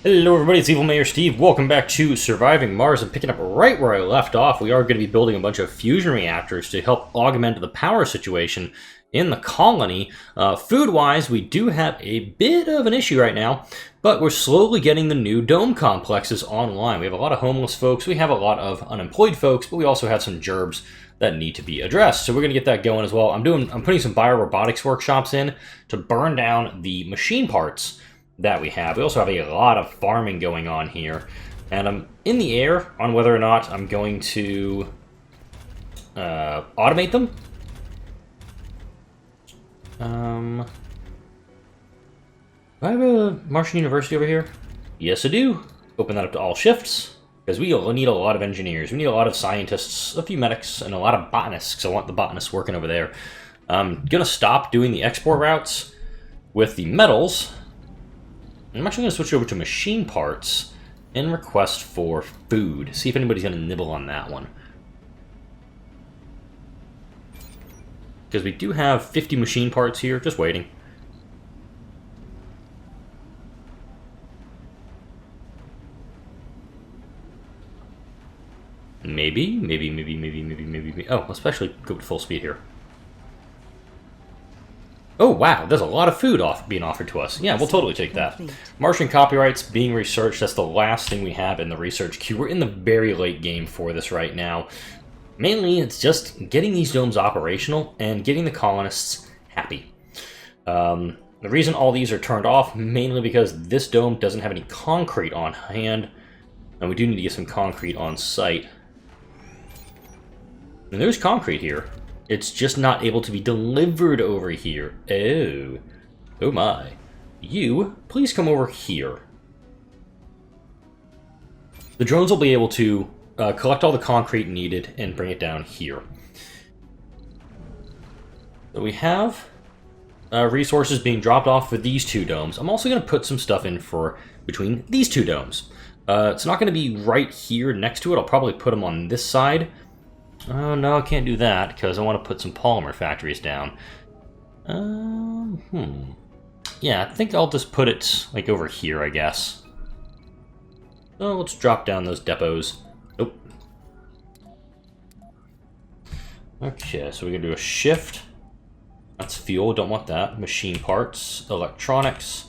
Hello everybody, it's Evil Mayor Steve. Welcome back to Surviving Mars. And picking up right where I left off, we are going to be building a bunch of fusion reactors to help augment the power situation in the colony. Food-wise, we do have a bit of an issue right now, but we're slowly getting the new dome complexes online. We have a lot of homeless folks, we have a lot of unemployed folks, but we also have some gerbs that need to be addressed. So we're going to get that going as well. I'm putting some biorobotics workshops in to burn down the machine parts that we have. We also have a lot of farming going on here, and I'm in the air on whether or not I'm going to automate them. Do I have a Martian University over here? Yes, I do. Open that up to all shifts, because we need a lot of engineers. We need a lot of scientists, a few medics, and a lot of botanists, because I want the botanists working over there. I'm going to stop doing the export routes with the metals. I'm actually going to switch over to machine parts and request for food. See if anybody's going to nibble on that one. Because we do have 50 machine parts here, just waiting. Maybe. Oh, especially go to full speed here. Oh, wow, there's a lot of food being offered to us. Yeah, we'll totally take that. Martian copyrights being researched, that's the last thing we have in the research queue. We're in the very late game for this right now. Mainly, it's just getting these domes operational and getting the colonists happy. The reason all these are turned off, mainly because this dome doesn't have any concrete on hand, and we do need to get some concrete on site. And there's concrete here. It's just not able to be delivered over here. Oh my. You, please come over here. The drones will be able to collect all the concrete needed and bring it down here. So we have resources being dropped off for these two domes. I'm also going to put some stuff in for between these two domes. It's not going to be right here next to it. I'll probably put them on this side. Oh, no, I can't do that, because I want to put some polymer factories down. Yeah, I think I'll just put it, like, over here, I guess. So let's drop down those depots. Nope. Okay, so we're going to do a shift. That's fuel, don't want that. Machine parts, electronics,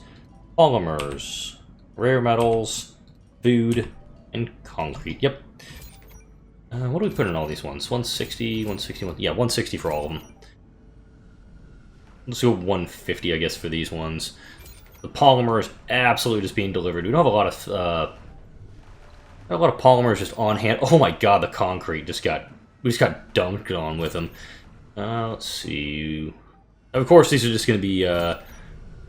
polymers, rare metals, food, and concrete. Yep. What do we put in all these ones? 160, 161, yeah, 160 for all of them. Let's go 150, I guess, for these ones. The polymer is absolutely just being delivered. We don't have a lot of polymers just on hand. Oh my god, the concrete we just got dunked on with them. Let's see. Of course, these are just going to be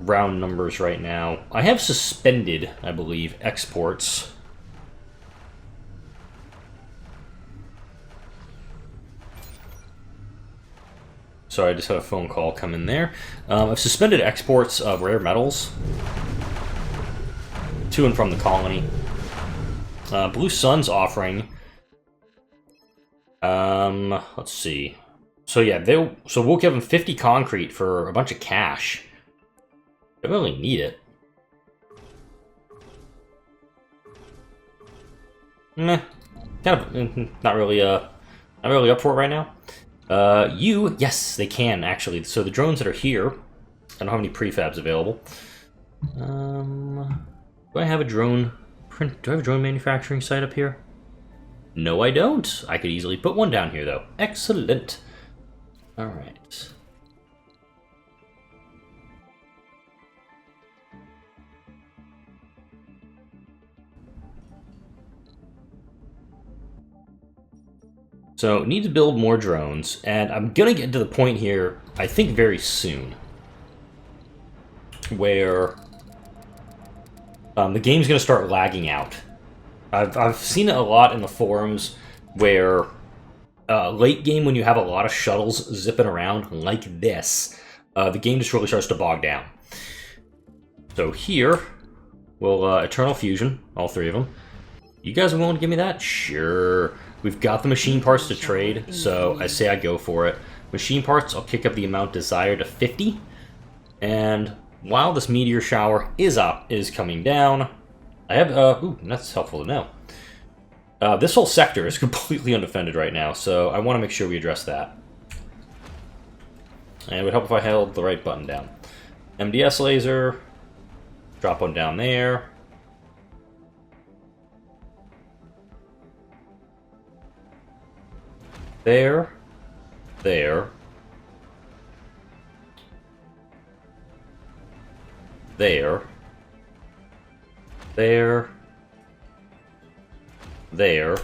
round numbers right now. I have suspended, I believe, exports. Sorry, I just had a phone call come in there. I've suspended exports of rare metals to and from the colony. Blue Sun's offering. Let's see. So yeah, we'll give them 50 concrete for a bunch of cash. They really need it. Meh. Kind of not really up for it right now. Yes, they can, actually. So the drones that are here, I don't have any prefabs available. Do I have a drone manufacturing site up here? No, I don't. I could easily put one down here, though. Excellent. Alright. So, need to build more drones, and I'm gonna get to the point here, I think very soon, where the game's gonna start lagging out. I've seen it a lot in the forums where late game, when you have a lot of shuttles zipping around like this, the game just really starts to bog down. So here, we'll Eternal Fusion, all three of them. You guys are willing to give me that? Sure. We've got the machine parts to trade, so I say I go for it. Machine parts, I'll kick up the amount desired to 50. And while this meteor shower is coming down, I have, ooh, that's helpful to know. This whole sector is completely undefended right now, so I want to make sure we address that. And it would help if I held the right button down. MDS laser. Drop one down there. There. There. There. There. There.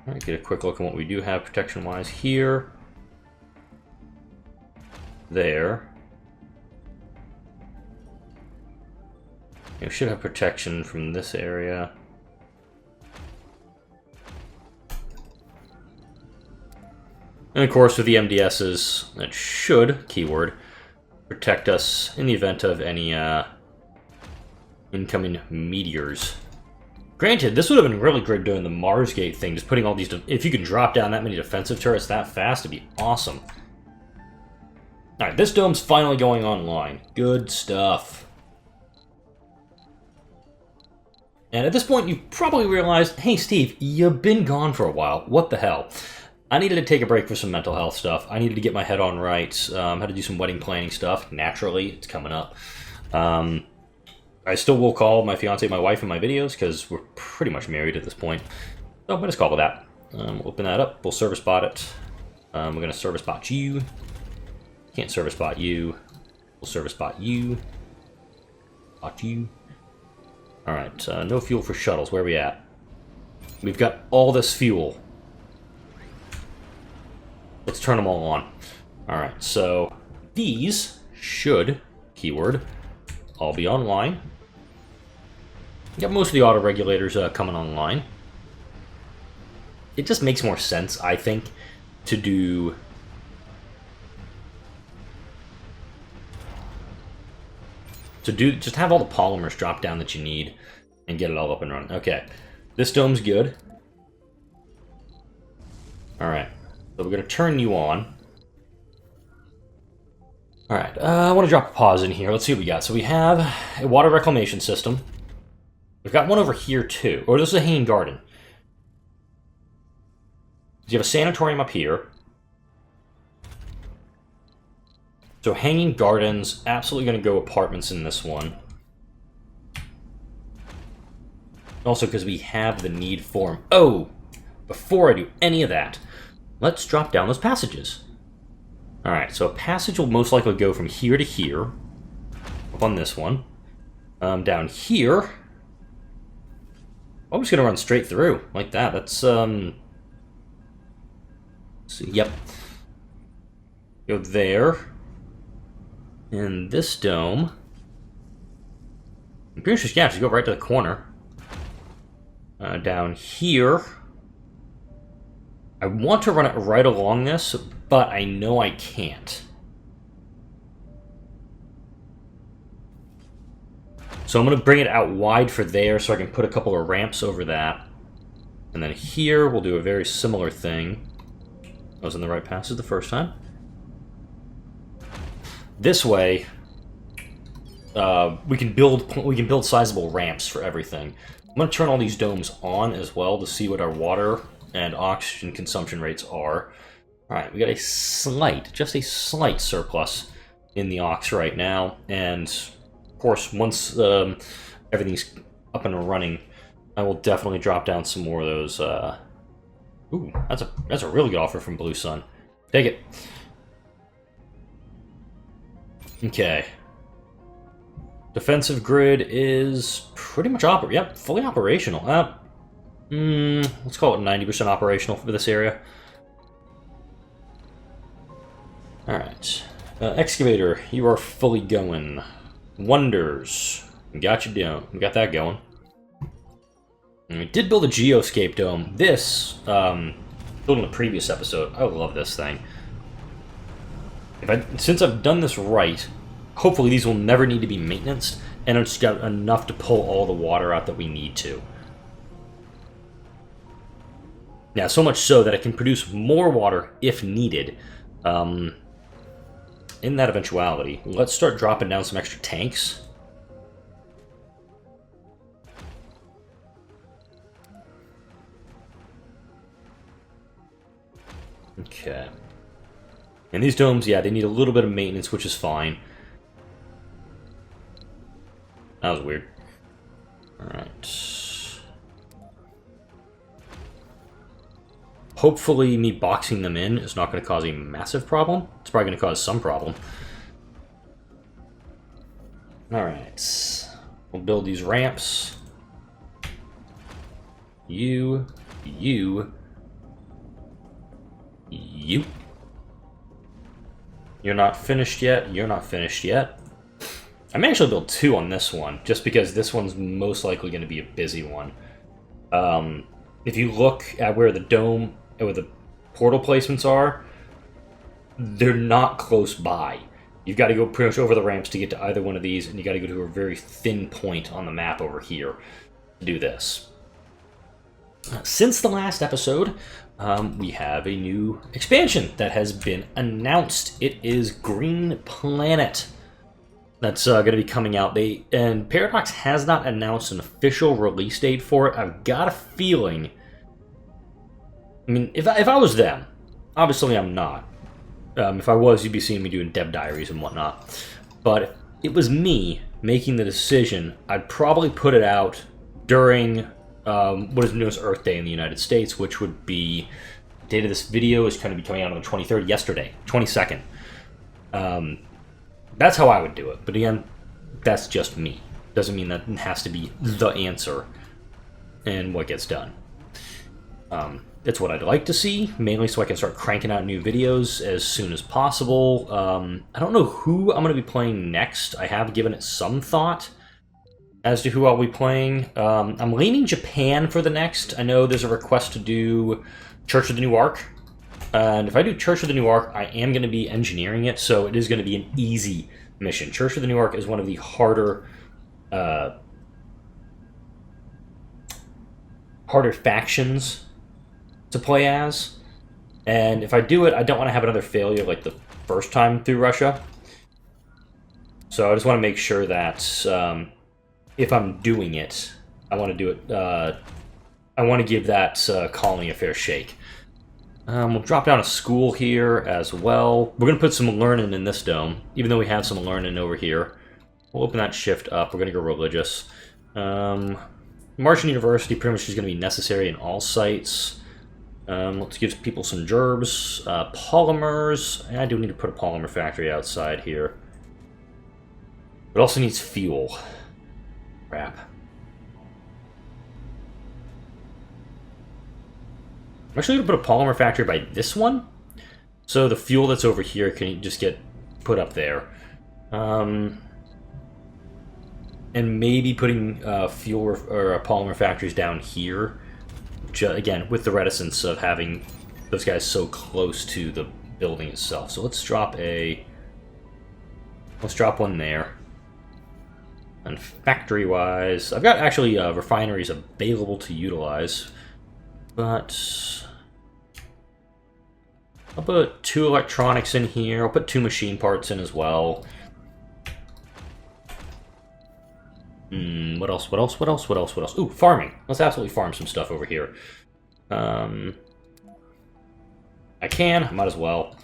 Alright, get a quick look at what we do have protection-wise here. There. We should have protection from this area. And of course, with the MDSs, that should, keyword, protect us in the event of any incoming meteors. Granted, this would have been really great doing the Mars Gate thing, just putting all these... If you could drop down that many defensive turrets that fast, it'd be awesome. Alright, this dome's finally going online. Good stuff. And at this point, you probably realized, hey Steve, you've been gone for a while. What the hell? I needed to take a break for some mental health stuff. I needed to get my head on right. Had to do some wedding planning stuff. Naturally, it's coming up. I still will call my fiance my wife in my videos, because we're pretty much married at this point. So, but it's called with that. We'll open that up. We'll service bot it. We're going to service bot you. Can't service bot you. We'll service bot you. Bot you. Alright, no fuel for shuttles. Where are we at? We've got all this fuel. Let's turn them all on. Alright, so these should, keyword, all be online. Got most of the auto regulators coming online. It just makes more sense, I think, to do... just have all the polymers drop down that you need and get it all up and running. Okay, this dome's good. Alright, so we're going to turn you on. Alright, I want to drop a pause in here. Let's see what we got. So we have a water reclamation system. We've got one over here too. Or this is a hanging garden. You have a sanatorium up here. So hanging gardens, absolutely going to go apartments in this one. Also because we have the need for them. Oh! Before I do any of that, let's drop down those passages. Alright, so a passage will most likely go from here to here. Up on this one. Down here. I'm just going to run straight through, like that. That's, so, yep. Go there. And this dome. I'm pretty sure, yeah, just go right to the corner. Down here. I want to run it right along this, but I know I can't. So I'm going to bring it out wide for there so I can put a couple of ramps over that. And then here we'll do a very similar thing. I was in the right passage the first time. This way, we can build sizable ramps for everything. I'm going to turn all these domes on as well to see what our water and oxygen consumption rates are. Alright, we got a slight, just a slight surplus in the ox right now, and of course, once everything's up and running, I will definitely drop down some more of those. Ooh, that's a really good offer from Blue Sun. Take it. Okay. Defensive grid is pretty much fully operational. Let's call it 90% operational for this area. Alright. Excavator, you are fully going. Wonders. We got you down. We got that going. And we did build a geoscape dome. This, built in the previous episode. I love this thing. Since I've done this right, hopefully these will never need to be maintenanced, and it's got enough to pull all the water out that we need to. Now, so much so that it can produce more water if needed. In that eventuality, let's start dropping down some extra tanks. Okay. And these domes, yeah, they need a little bit of maintenance, which is fine. That was weird. Alright. Hopefully me boxing them in is not going to cause a massive problem. It's probably going to cause some problem. Alright. We'll build these ramps. You. You're not finished yet. You're not finished yet. I may actually build 2 on this one, just because this one's most likely going to be a busy one. If you look at where the dome, where the portal placements are, they're not close by. You've got to go pretty much over the ramps to get to either one of these, and you got to go to a very thin point on the map over here to do this. Since the last episode, we have a new expansion that has been announced. It is Green Planet. That's going to be coming out. And Paradox has not announced an official release date for it. I've got a feeling. I mean, if I was them, obviously I'm not. If I was, you'd be seeing me doing dev diaries and whatnot. But if it was me making the decision, I'd probably put it out during what is known as Earth Day in the United States, which would be the date of this video is going to be coming out on the 23rd, yesterday, 22nd. That's how I would do it. But again, that's just me. Doesn't mean that it has to be the answer in what gets done. It's what I'd like to see, mainly so I can start cranking out new videos as soon as possible. I don't know who I'm going to be playing next. I have given it some thought as to who I'll be playing. I'm leaning Japan for the next. I know there's a request to do Church of the New Ark. And if I do Church of the New Ark, I am going to be engineering it, so it is going to be an easy mission. Church of the New Ark is one of the harder factions to play as. And if I do it, I don't want to have another failure like the first time through Russia. So I just want to make sure that if I'm doing it, I want to do it. I want to give that colony a fair shake. We'll drop down a school here as well. We're going to put some learning in this dome, even though we have some learning over here. We'll open that shift up. We're going to go religious. Martian University pretty much is going to be necessary in all sites. Let's give people some gerbs. Polymers. I do need to put a polymer factory outside here. It also needs fuel. Crap. I'm actually going to put a polymer factory by this one, so the fuel that's over here can just get put up there. And maybe putting fuel or polymer factories down here, again, with the reticence of having those guys so close to the building itself. So let's drop one there. And factory-wise, I've got actually refineries available to utilize, but I'll put 2 electronics in here. I'll put 2 machine parts in as well. What else? Ooh, farming. Let's absolutely farm some stuff over here. I might as well.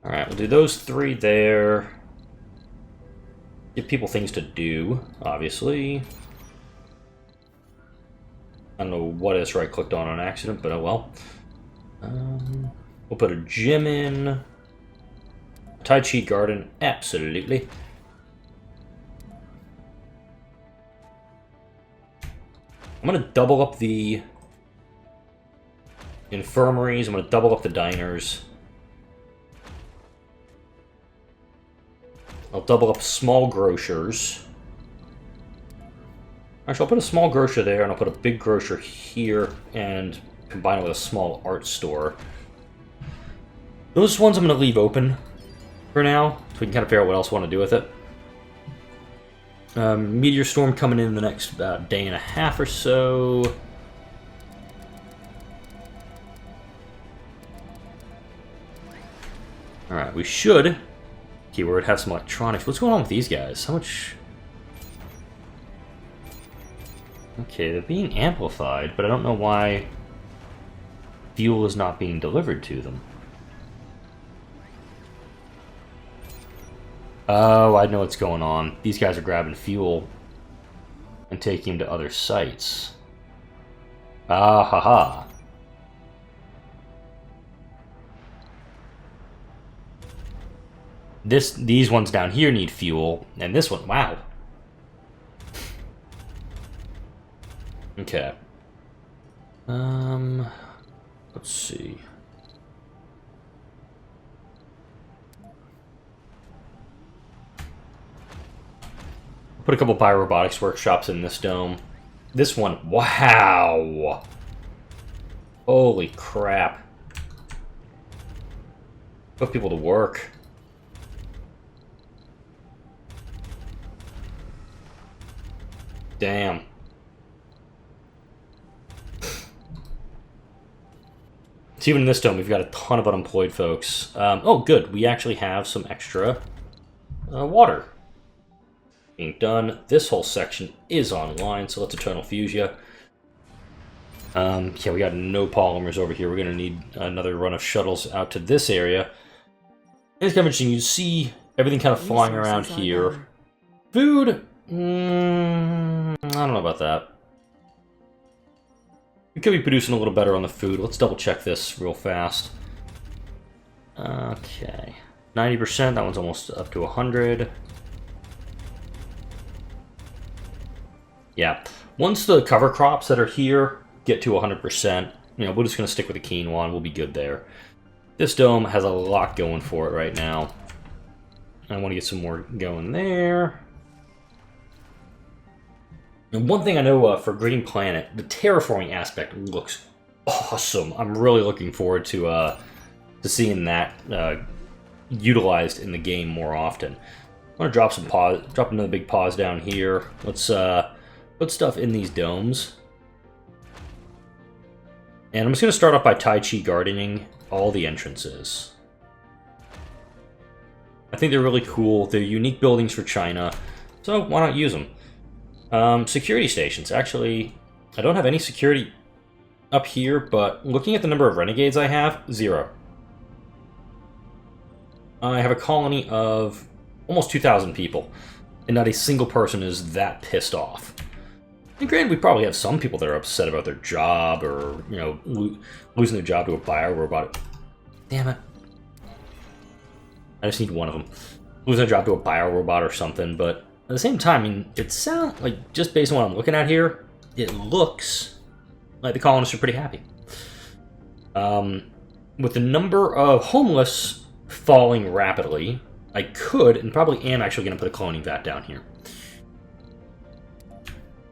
Alright, we'll do those 3 there. Give people things to do, obviously. I don't know what S right-clicked on accident, but oh well. We'll put a gym in. Tai Chi garden, absolutely. I'm going to double up the infirmaries. I'm going to double up the diners. I'll double up small grocers. Actually, I'll put a small grocer there, and I'll put a big grocer here, and combine it with a small art store. Those ones I'm going to leave open for now, so we can kind of figure out what else I want to do with it. Meteor Storm coming in the next day and a half or so. Alright, we should, keyword, have some electronics. What's going on with these guys? How much... Okay, they're being amplified, but I don't know why fuel is not being delivered to them. Oh, I know what's going on. These guys are grabbing fuel and taking him to other sites. Ah, haha. These ones down here need fuel, and this one, wow. Okay. Let's see. Put a couple biorobotics workshops in this dome. This one, wow! Holy crap. Put people to work. Damn. So even in this dome, we've got a ton of unemployed folks. Oh, good. We actually have some extra water being done. This whole section is online, so let's Eternal Fuse you. Yeah, we got no polymers over here. We're going to need another run of shuttles out to this area. It's kind of interesting. You see everything kind of flying around here. Food? I don't know about that. We could be producing a little better on the food. Let's double check this real fast. Okay. 90%. That one's almost up to 100. Yeah. Once the cover crops that are here get to 100%, we're just going to stick with the quinoa. We'll be good there. This dome has a lot going for it right now. I want to get some more going there. And one thing I know for Green Planet, the terraforming aspect looks awesome. I'm really looking forward to seeing that utilized in the game more often. I'm gonna drop another big pause down here. Let's put stuff in these domes, and I'm just gonna start off by Tai Chi gardening all the entrances. I think they're really cool. They're unique buildings for China, so why not use them? Security stations. Actually, I don't have any security up here, but looking at the number of renegades I have, 0. I have a colony of almost 2,000 people, and not a single person is that pissed off. And granted, we probably have some people that are upset about their job, or, losing their job to a biorobot. Damn it. I just need one of them. Losing their job to a biorobot or something, but at the same time, I mean, it sounds like, just based on what I'm looking at here, it looks like the colonists are pretty happy. With the number of homeless falling rapidly, I could, and probably am actually going to put a cloning vat down here.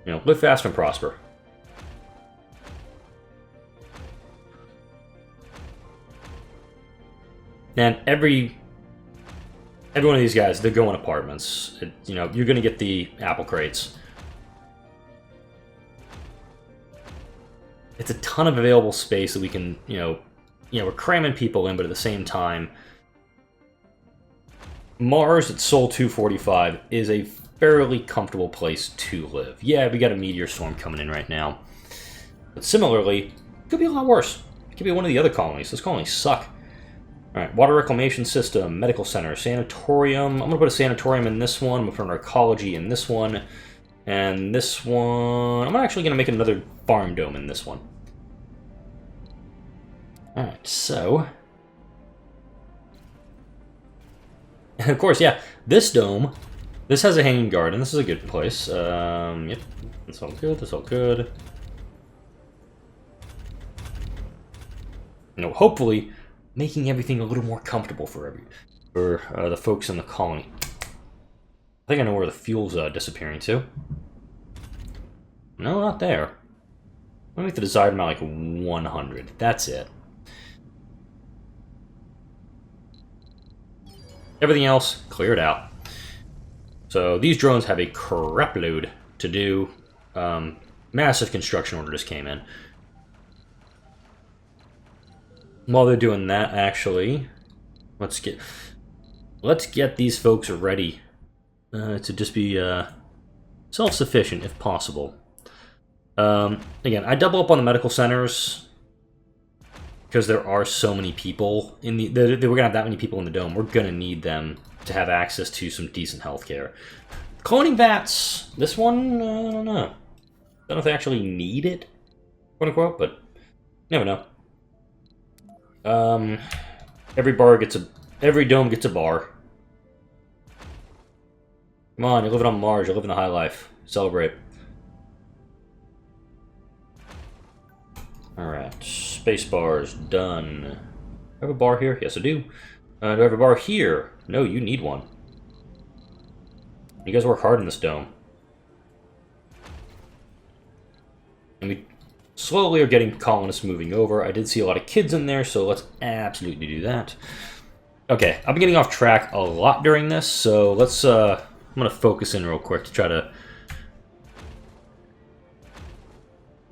Live fast and prosper. And every one of these guys, they're going apartments. You're going to get the apple crates. It's a ton of available space that we can, we're cramming people in, but at the same time, Mars at Sol 245 is a fairly comfortable place to live. Yeah, we got a Meteor Storm coming in right now. But similarly, it could be a lot worse. It could be one of the other colonies. Those colonies suck. Alright, water reclamation system, medical center, sanatorium. I'm going to put a sanatorium in this one. I'm going to put an arcology in this one. And this one... I'm actually going to make another farm dome in this one. Alright, so... And of course, yeah, this dome, this has a hanging garden. This is a good place. Yep, that's all good, that's all good. Hopefully, making everything a little more comfortable for the folks in the colony. I think I know where the fuel's disappearing to. No, not there. I'm gonna make the desired amount like 100. That's it. Everything else, cleared out. So these drones have a crap load to do. Massive construction order just came in. While they're doing that, actually, let's get these folks ready to just be self-sufficient if possible. Again, I double up on the medical centers because there are so many people in we're gonna have that many people in the dome. We're gonna need them to have access to some decent healthcare. Cloning vats, this one, I don't know. I don't know if they actually need it, quote unquote, but you never know. Every dome gets a bar. Come on, you're living on Mars, you're living the high life. Celebrate. Alright, space bars, done. Do I have a bar here? Yes, I do. Do I have a bar here? No, you need one. You guys work hard in this dome. And we slowly are getting colonists moving over. I did see a lot of kids in there, so let's absolutely do that. Okay, I've been getting off track a lot during this, so let's, I'm gonna focus in real quick to try to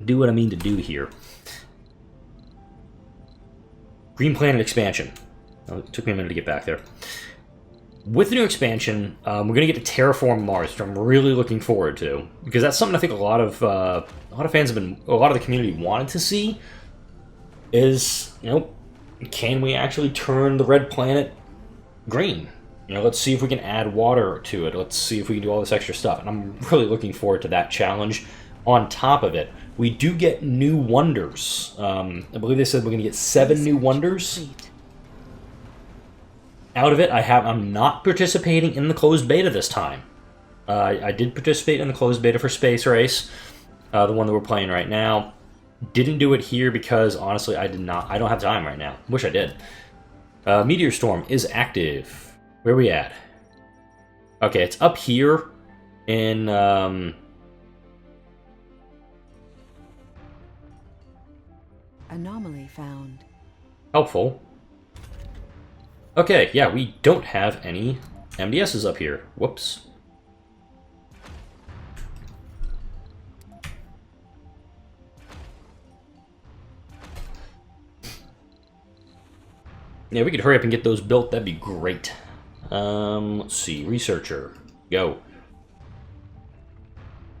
do what I mean to do here. Green Planet expansion. Oh, it took me a minute to get back there. With the new expansion, we're going to get to terraform Mars, which I'm really looking forward to, because that's something I think a lot of fans have been, a lot of the community wanted to see. Is, you know, can we actually turn the red planet green? You know, let's see if we can add water to it. Let's see if we can do all this extra stuff, and I'm really looking forward to that challenge. On top of it, we do get new wonders. I believe they said we're going to get 7 new wonders. Out of it, I'm not participating in the closed beta this time. I did participate in the closed beta for Space Race, the one that we're playing right now. Didn't do it here because, honestly, I don't have time right now. Wish I did. Meteor Storm is active. Where are we at? Okay, it's up here in... Anomaly found. Helpful. Okay, yeah, we don't have any MDSs up here. Whoops. Yeah, we could hurry up and get those built. That'd be great. Let's see. Researcher. Go.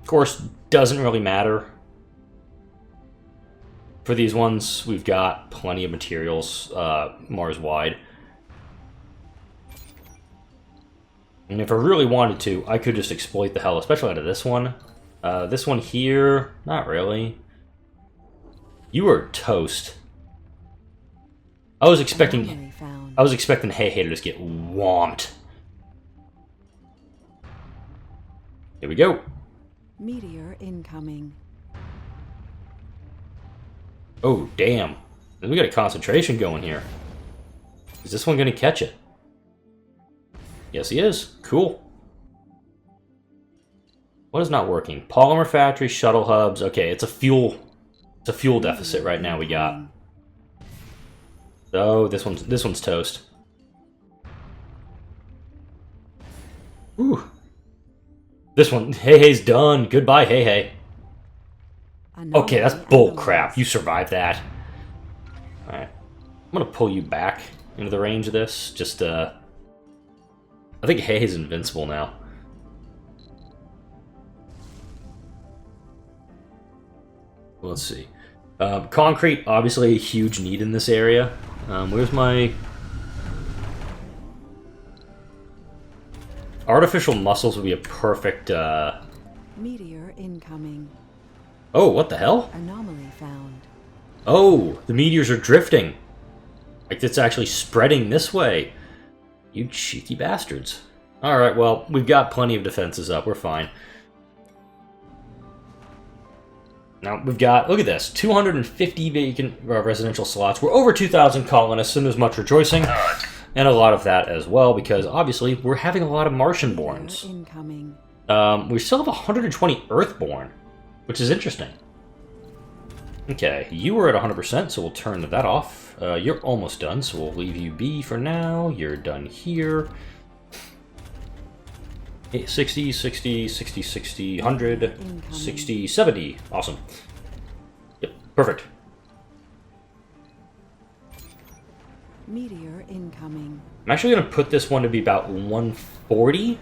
Of course, doesn't really matter. For these ones, we've got plenty of materials Mars-wide. And if I really wanted to, I could just exploit the hell, especially out of this one. This one here, not really. You are toast. I was expecting Hey Hey to just get whomped. Here we go. Meteor incoming. Oh, damn. We got a concentration going here. Is this one going to catch it? Yes, he is. Cool. What is not working? Polymer factory, shuttle hubs. Okay, it's a fuel deficit right now we got. Oh, this one's toast. Ooh. This one, Hey Hey's done. Goodbye, Hey Hey. Okay, that's bull crap. You survived that. Alright. I'm gonna pull you back into the range of this. Just, I think Hey Hey's invincible now. Let's see. Concrete, obviously a huge need in this area. Where's my... Artificial muscles would be a perfect, Meteor incoming. Oh, what the hell? Anomaly found. Oh, the meteors are drifting. Like, it's actually spreading this way. You cheeky bastards. Alright, well, we've got plenty of defenses up. We're fine. Now, we've got, look at this, 250 vacant residential slots. We're over 2,000 colonists, and there's much rejoicing. And a lot of that as well, because, obviously, we're having a lot of Martian-borns. Incoming. We still have 120 Earth-born, which is interesting. Okay, you were at 100%, so we'll turn that off. You're almost done, so we'll leave you be for now. You're done here. 60, 60, 60, 60, 100, 60, 70. Awesome. Yep, perfect. Meteor incoming. I'm actually going to put this one to be about 140.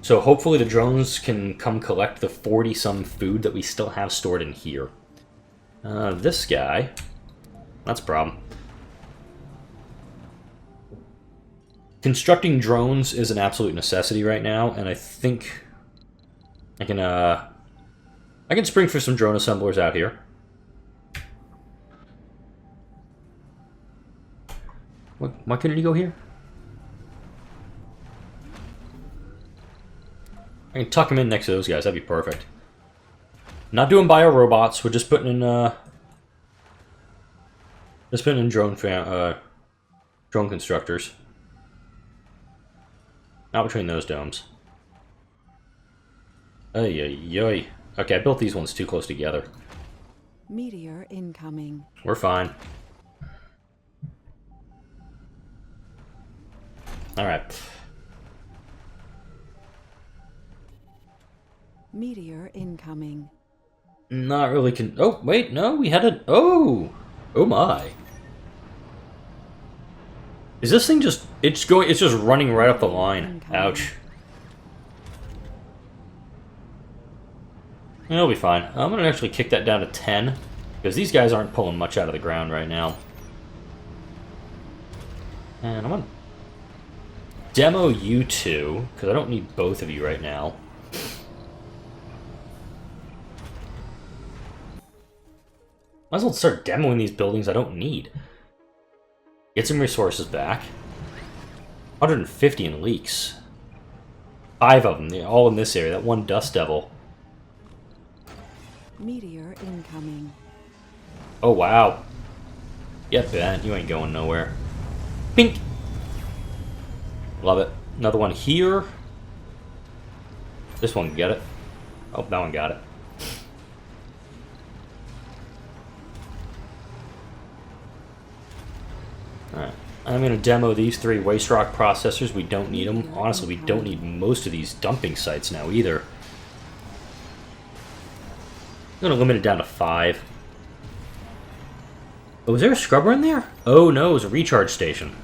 So hopefully the drones can come collect the 40-some food that we still have stored in here. This guy, that's a problem. constructing drones is an absolute necessity right now, and I think I can spring for some drone assemblers out here. Why couldn't you go here? I can tuck them in next to those guys. That'd be perfect. Not doing bio robots. We're just putting in drone constructors. Not between those domes. Ay, ay, ay. Okay, I built these ones too close together. Meteor incoming. We're fine. Alright. Meteor incoming. Not really oh, wait, no, we had a... Oh! Oh my. Is this thing just... It's just running right up the line. Ouch. It'll be fine. I'm gonna actually kick that down to 10, because these guys aren't pulling much out of the ground right now. And I'm gonna demo you two, because I don't need both of you right now. Might as well start demoing these buildings I don't need. Get some resources back. 150 in leaks. 5 of them, they're all in this area. That one dust devil. Meteor incoming. Oh, wow. Get bent. You ain't going nowhere. Pink. Love it. Another one here. This one can get it. Oh, that one got it. Alright. I'm going to demo these 3 waste rock processors. We don't need them. Honestly, we don't need most of these dumping sites now either. I'm going to limit it down to 5. Oh, was there a scrubber in there? Oh no, it was a recharge station.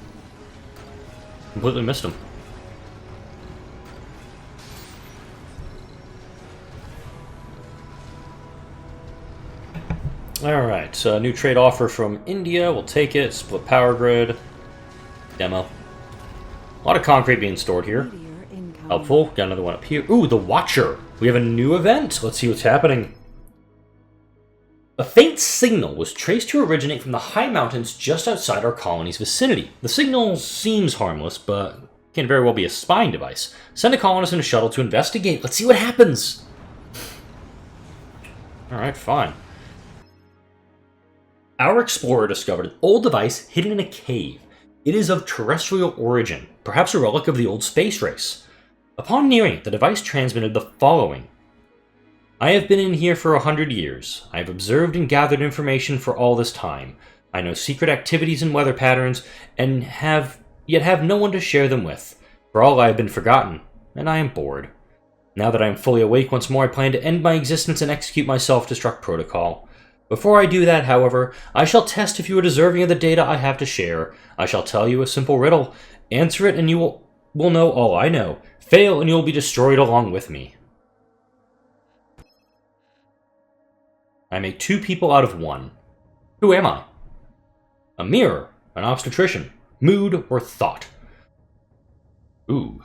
Completely missed him. Alright, so a new trade offer from India. We'll take it. Split power grid. Demo. A lot of concrete being stored here. Helpful. Got another one up here. Ooh, the Watcher. We have a new event. Let's see what's happening. A faint signal was traced to originate from the high mountains just outside our colony's vicinity. The signal seems harmless, but can very well be a spying device. Send a colonist in a shuttle to investigate. Let's see what happens. Alright, fine. Our explorer discovered an old device hidden in a cave. It is of terrestrial origin, perhaps a relic of the old space race. Upon nearing it, the device transmitted the following. I have been in here for 100 years. I have observed and gathered information for all this time. I know secret activities and weather patterns, and yet have no one to share them with. For all I have been forgotten, and I am bored. Now that I am fully awake once more, I plan to end my existence and execute my self-destruct protocol. Before I do that, however, I shall test if you are deserving of the data I have to share. I shall tell you a simple riddle. Answer it and you will know all I know. Fail and you will be destroyed along with me. I make 2 people out of 1. Who am I? A mirror, an obstetrician, mood, or thought? Ooh.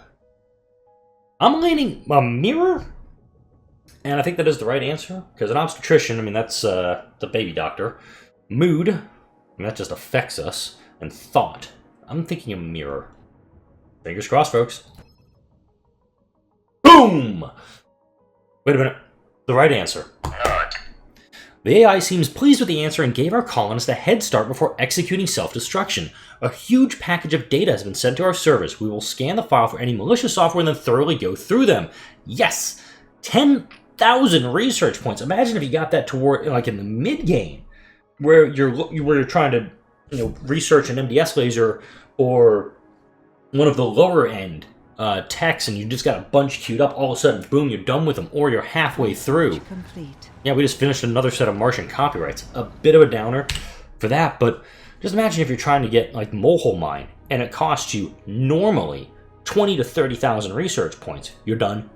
I'm landing a mirror? And I think that is the right answer, because an obstetrician, I mean, that's the baby doctor. Mood, I mean, that just affects us. And thought, I'm thinking a mirror. Fingers crossed, folks. Boom! Wait a minute. The right answer. The AI seems pleased with the answer and gave our colonists a head start before executing self-destruction. A huge package of data has been sent to our servers. We will scan the file for any malicious software and then thoroughly go through them. Yes! 10,000 research points. Imagine if you got that toward, like, in the mid-game, where you're trying to, research an MDS laser or one of the lower-end techs, and you just got a bunch queued up. All of a sudden, boom, you're done with them, or you're halfway through. Complete. Yeah, we just finished another set of Martian copyrights. A bit of a downer for that, but just imagine if you're trying to get, like, Mole Mine, and it costs you, normally, 20 to 30,000 research points. You're done.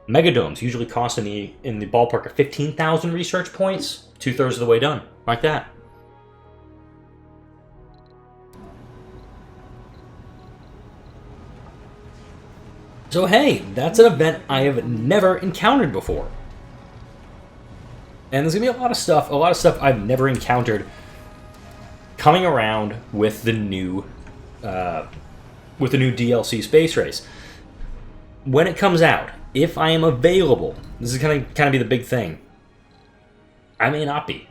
Megadomes usually cost in the ballpark of 15,000 research points. 2/3 of the way done. Like that. So hey, that's an event I have never encountered before. And there's gonna be a lot of stuff I've never encountered coming around with the new DLC Space Race. When it comes out, if I am available, this is gonna kind of be the big thing. I may not be.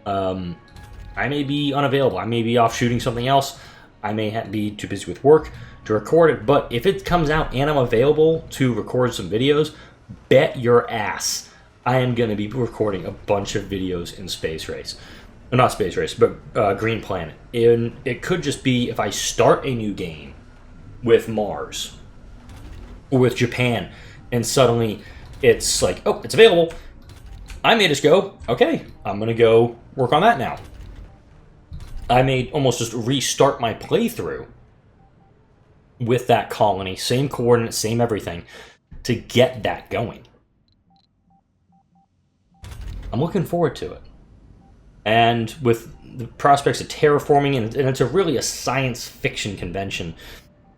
I may be unavailable. I may be off shooting something else. I may be too busy with work to record it. But if it comes out and I'm available to record some videos, bet your ass I am going to be recording a bunch of videos in Space Race. Not Space Race, but Green Planet. And it could just be if I start a new game with Mars or with Japan, and suddenly it's like, oh, it's available. I may just go, okay, I'm going to go work on that now. I may almost just restart my playthrough with that colony, same coordinates, same everything, to get that going. I'm looking forward to it. And with the prospects of terraforming, and it's really a science fiction convention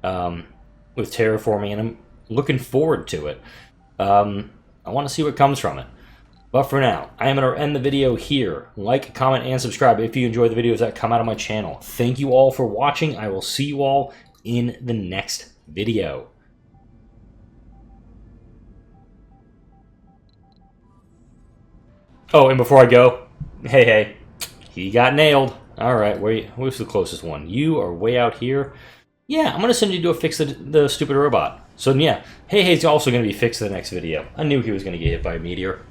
with terraforming, and I'm looking forward to it. I want to see what comes from it. But for now, I am going to end the video here. Like, comment, and subscribe if you enjoy the videos that come out of my channel. Thank you all for watching. I will see you all in the next video. Oh, and before I go, hey, he got nailed. Alright, where's the closest one? You are way out here. Yeah, I'm going to send you to fix the stupid robot. So yeah, Hey's also going to be fixed in the next video. I knew he was going to get hit by a meteor.